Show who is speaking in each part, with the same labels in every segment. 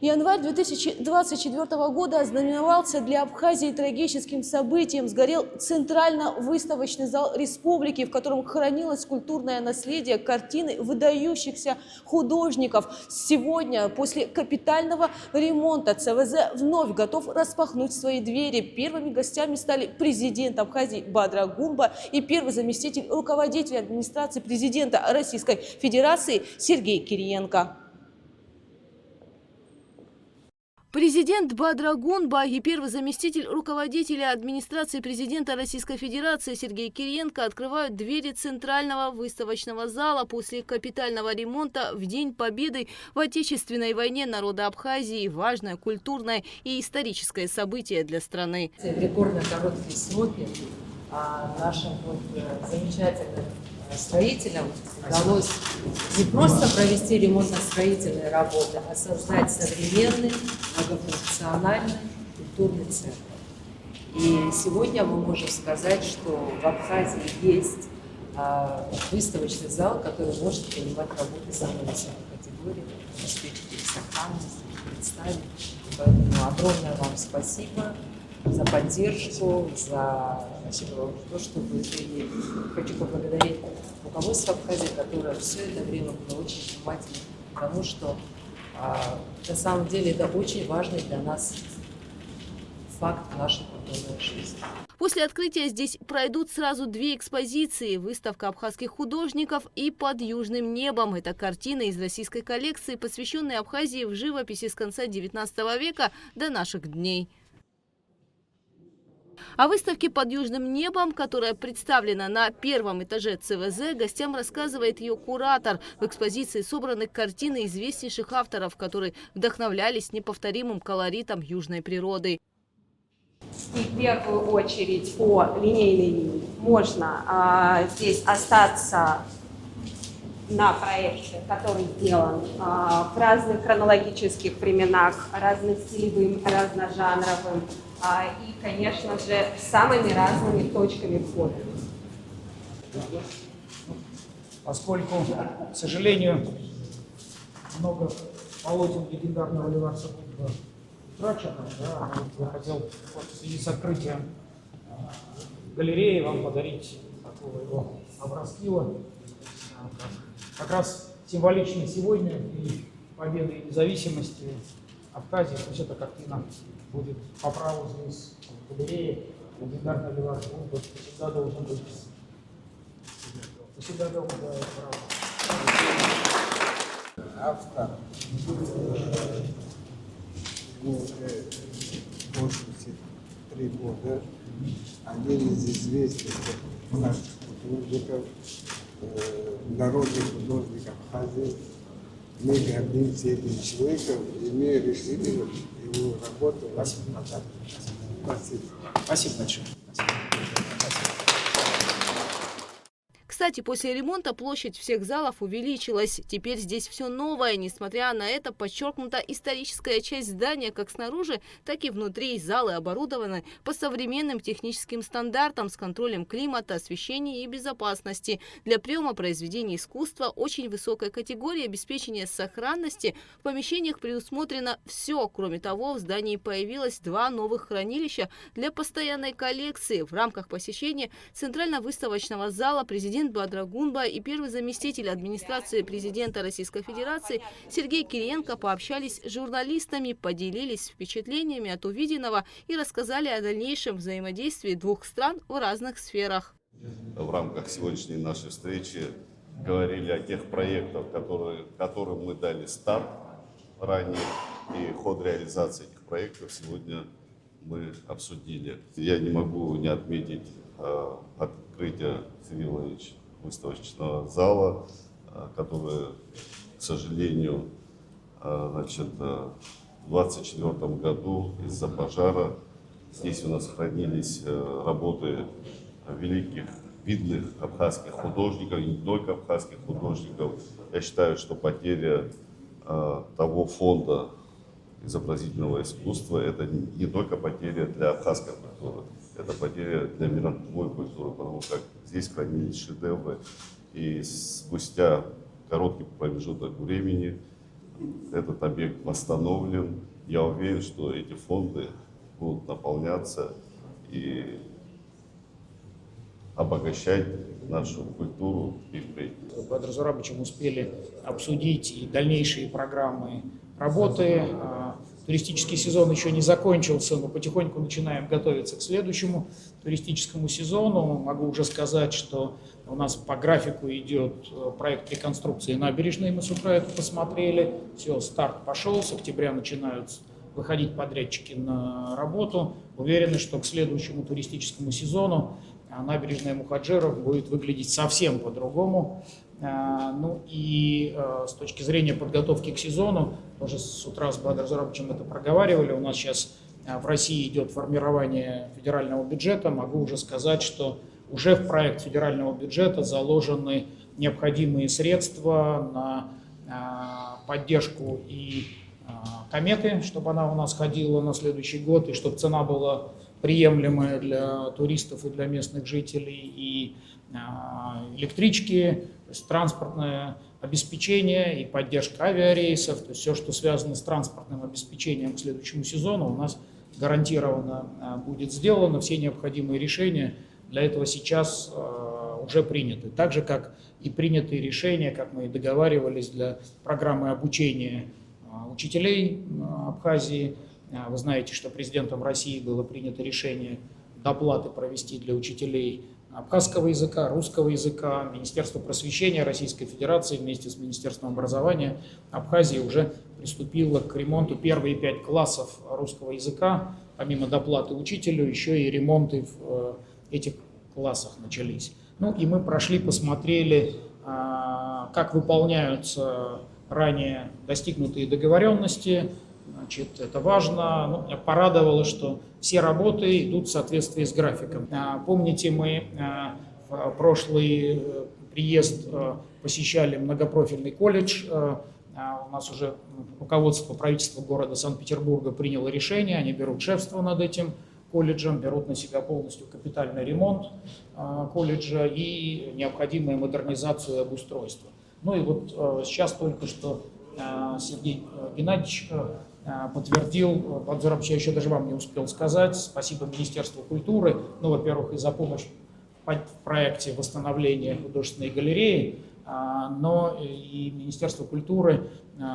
Speaker 1: Январь 2024 года ознаменовался для Абхазии трагическим событием. Сгорел центрально-выставочный зал республики, в котором хранилось культурное наследие, картины выдающихся художников. Сегодня, после капитального ремонта, ЦВЗ вновь готов распахнуть свои двери. Первыми гостями стали президент Абхазии Бадра Гунба и первый заместитель руководителя администрации президента Российской Федерации Сергей Кириенко. Президент Бадра Гунба и первый заместитель руководителя администрации президента Российской Федерации Сергей Кириенко открывают двери центрального выставочного зала после капитального ремонта в День Победы в Отечественной войне народа Абхазии. Важное культурное и историческое событие для страны.
Speaker 2: В рекордно короткие сроки нашим замечательным строителям удалось не просто провести ремонтно-строительные работы, а создать современный, многофункциональный культурный центр. И сегодня мы можем сказать, что в Абхазии есть выставочный зал, который может принимать работы самой высокой категории, обеспечить их сохранность, представить. Поэтому огромное вам спасибо за поддержку, за то, что вы приняли. Хочу поблагодарить руководство Абхазии, которое все это время было очень внимательно к тому, что на самом деле это очень важный для нас факт нашей культурной жизни.
Speaker 1: После открытия здесь пройдут сразу две экспозиции. Выставка абхазских художников и «Под южным небом». Это картины из российской коллекции, посвященные Абхазии в живописи с конца XIX века до наших дней. О выставке «Под южным небом», которая представлена на первом этаже ЦВЗ, гостям рассказывает ее куратор. В экспозиции собраны картины известнейших авторов, которые вдохновлялись неповторимым колоритом южной природы.
Speaker 3: И в первую очередь по линейной линии можно здесь остаться на проекте, который сделан в разных хронологических временах, разностилевым, разножанровым и, конечно же, самыми разными точками входа.
Speaker 4: Поскольку, к сожалению, много полотен легендарного Леварца Гунба утрачено, да, я хотел в связи с открытием галереи вам подарить такого его образкива. Как раз символично сегодня и победы и независимости Абхазии. То есть эта картина будет по праву здесь в галерее. Легендарный Леварц Гунба всегда должен быть. Всегда должен быть право.
Speaker 5: Автор ему 83 года, один из известных наших художников, народных художников Абхазии. Мы гордимся этим человеком, и мы решили его работу.
Speaker 4: Спасибо.
Speaker 5: Спасибо.
Speaker 4: Спасибо большое.
Speaker 1: Кстати, после ремонта площадь всех залов увеличилась. Теперь здесь все новое. Несмотря на это, подчеркнута историческая часть здания как снаружи, так и внутри. Залы оборудованы по современным техническим стандартам с контролем климата, освещения и безопасности. Для приема произведений искусства очень высокой категории обеспечения сохранности в помещениях предусмотрено все. Кроме того, в здании появилось 2 новых хранилища для постоянной коллекции. В рамках посещения Центрально-выставочного зала президент Бадра Гунба и первый заместитель администрации президента Российской Федерации Сергей Кириенко пообщались с журналистами, поделились впечатлениями от увиденного и рассказали о дальнейшем взаимодействии двух стран в разных сферах.
Speaker 6: В рамках сегодняшней нашей встречи говорили о тех проектах, которым мы дали старт ранее, и ход реализации этих проектов сегодня мы обсудили. Я не могу не отметить открытие Сергея выставочного зала, который, к сожалению, в 2024 году из-за пожара здесь у нас хранились работы великих, видных абхазских художников, и не только абхазских художников. Я считаю, что потеря того фонда изобразительного искусства — это не только потеря для абхазской культуры, это потеря для мировой культуры, потому как здесь хранились шедевры, и спустя короткий промежуток времени этот объект восстановлен. Я уверен, что эти фонды будут наполняться и обогащать нашу культуру и впредь.
Speaker 4: Бадр Зурабовичем успели обсудить и дальнейшие программы работы. Туристический сезон еще не закончился, но потихоньку начинаем готовиться к следующему туристическому сезону. Могу уже сказать, что у нас по графику идет проект реконструкции набережной, мы с утра это посмотрели. Все, старт пошел, с октября начинают выходить подрядчики на работу. Уверены, что к следующему туристическому сезону набережная Мухаджиров будет выглядеть совсем по-другому. Ну и с точки зрения подготовки к сезону, тоже с утра с Бадром Зурабовичем это проговаривали, у нас сейчас в России идет формирование федерального бюджета. Могу уже сказать, что уже в проект федерального бюджета заложены необходимые средства на поддержку и кометы, чтобы она у нас ходила на следующий год, и чтобы цена была приемлемая для туристов и для местных жителей, и электрички, то есть транспортное обеспечение и поддержка авиарейсов, то есть все, что связано с транспортным обеспечением к следующему сезону, у нас гарантированно будет сделано. Все необходимые решения для этого сейчас уже приняты. Так же, как и принятые решения, как мы и договаривались, для программы обучения учителей Абхазии. Вы знаете, что президентом России было принято решение доплаты провести для учителей абхазского языка, русского языка. Министерство просвещения Российской Федерации вместе с Министерством образования Абхазии уже приступило к ремонту первые 5 классов русского языка. Помимо доплаты учителю, еще и ремонты в этих классах начались. Ну и мы прошли, посмотрели, как выполняются ранее достигнутые договоренности. Значит, это важно. Ну, меня порадовало, что все работы идут в соответствии с графиком. Помните, мы в прошлый приезд посещали многопрофильный колледж. У нас уже руководство правительства города Санкт-Петербурга приняло решение, они берут шефство над этим колледжем, берут на себя полностью капитальный ремонт колледжа и необходимую модернизацию и обустройство. Ну и вот сейчас только что Сергей Геннадьевич подтвердил, Бадр Зурабович, я еще даже вам не успел сказать, спасибо Министерству культуры, ну, во-первых, и за помощь в проекте восстановления художественной галереи, но и Министерство культуры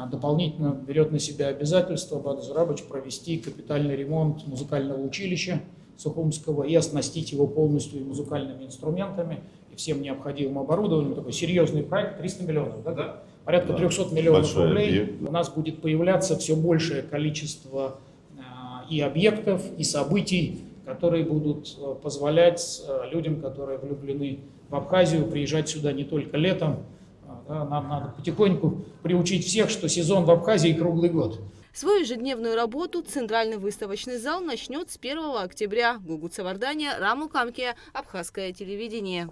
Speaker 4: дополнительно берет на себя обязательство Бадр Зурабович провести капитальный ремонт музыкального училища Сухумского и оснастить его полностью музыкальными инструментами и всем необходимым оборудованием. Такой серьезный проект, 300 миллионов, да? Да. Порядка 300 миллионов рублей.
Speaker 6: Объект.
Speaker 4: У нас будет появляться все большее количество и объектов, и событий, которые будут позволять людям, которые влюблены в Абхазию, приезжать сюда не только летом. Да, нам надо потихоньку приучить всех, что сезон в Абхазии круглый год.
Speaker 1: Свою ежедневную работу Центральный выставочный зал начнет с 1 октября. Гугут Савардания, Раму Камке, Абхазское телевидение.